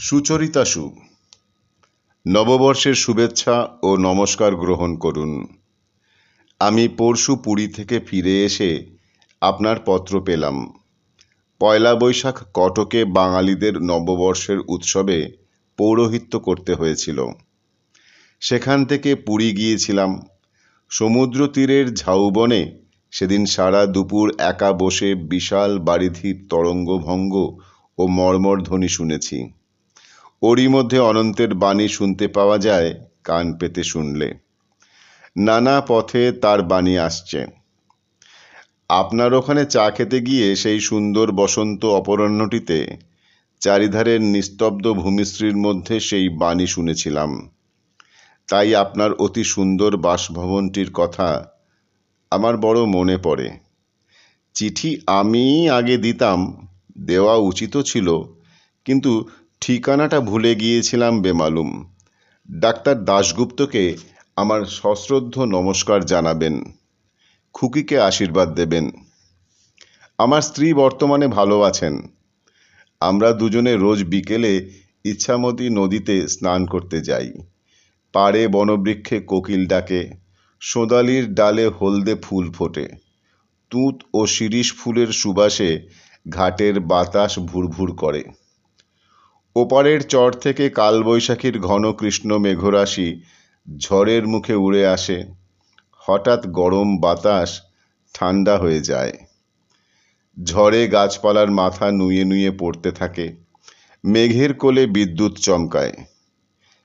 সুচরিতাশু, নববর্ষের শুভেচ্ছা ও নমস্কার গ্রহণ করুন। আমি পরশু পুরী থেকে ফিরে এসে আপনার পত্র পেলাম। পয়লা বৈশাখ কটকে বাঙালিদের নববর্ষের উৎসবে পৌরোহিত্য করতে হয়েছিল। সেখান থেকে পুরী গিয়েছিলাম। সমুদ্র তীরের ঝাউবনে সেদিন সারা দুপুর একা বসে বিশাল বারিধির তরঙ্গভঙ্গ ও মর্মরধ্বনি শুনেছি। ওরই মধ্যে অনন্তের বাণী শুনতে পাওয়া যায় কান পেতে শুনলে। নানা পথে তার বাণী আসছে। আপনার ওখানে চা খেতে গিয়ে সেই সুন্দর বসন্ত অপরাহ্নটিতে চারিধারের নিস্তব্ধ ভূমিশ্রীর মধ্যে সেই বাণী শুনেছিলাম। তাই আপনার অতি সুন্দর বাসভবনটির কথা আমার বড় মনে পড়ে। চিঠি আমি আগে দিতাম, দেওয়া উচিতও ছিল, কিন্তু ঠিকানাটা ভুলে গিয়েছিলাম বেমালুম। ডাক্তার দাশগুপ্তকে আমার সশ্রদ্ধ নমস্কার জানাবেন। খুকিকে আশীর্বাদ দেবেন। আমার স্ত্রী বর্তমানে ভালো আছেন। আমরা দুজনে রোজ বিকেলে ইচ্ছামতি নদীতে স্নান করতে যাই। পাড়ে বনবৃক্ষে কোকিল ডাকে, সোঁদালির ডালে হলদে ফুল ফোটে। তুঁত ও শিরীষ ফুলের সুবাসে ঘাটের বাতাস ভুরভুর করে। ওপারের চর থেকে কালবৈশাখীর ঘন কৃষ্ণ মেঘরাশি ঝড়ের মুখে উড়ে আসে। হঠাৎ গরম বাতাস ঠান্ডা হয়ে যায়। ঝড়ে গাছপালার মাথা নুয়ে নুয়ে পড়তে থাকে। মেঘের কোলে বিদ্যুৎ চমকায়।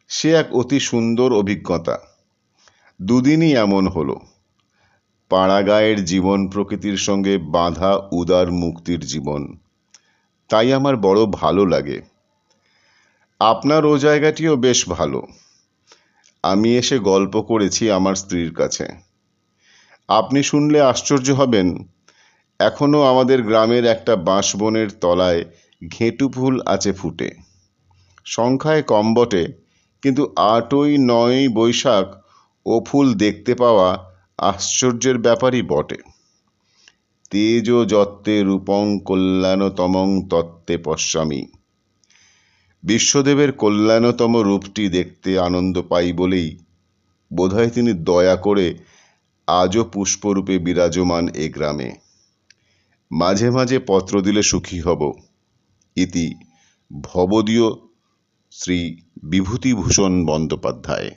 সে এক অতি সুন্দর অভিজ্ঞতা। দুদিনই এমন হলো। পাড়াগাঁয়ের জীবন প্রকৃতির সঙ্গে বাঁধা উদার মুক্তির জীবন। তাই আমার বড় ভালো লাগে। আপনার ও জায়গাটিও বেশ ভালো। আমি এসে গল্প করেছি আমার স্ত্রীর কাছে। আপনি শুনলে আশ্চর্য হবেন, এখনো আমাদের গ্রামের একটা বাঁশবনের তলায় ঘেঁটু ফুল আছে ফুটে। সংখ্যায় কম বটে, কিন্তু 8ই 9ই বৈশাখ ও ফুল দেখতে পাওয়া আশ্চর্যের ব্যাপারই বটে। তেজ যত্তে রূপং কল্যাণতমং তত্ত্বে পশ্যামি। বিশ্বদেবের কল্যাণতম রূপটি দেখতে আনন্দ পাই বলেই বোধহয় তিনি দয়া করে আজও পুষ্পরূপে বিরাজমান এ গ্রামে। মাঝে মাঝে পত্র দিলে সুখী হব। ইতি ভবদীয় শ্রী বিভূতিভূষণ বন্দ্যোপাধ্যায়।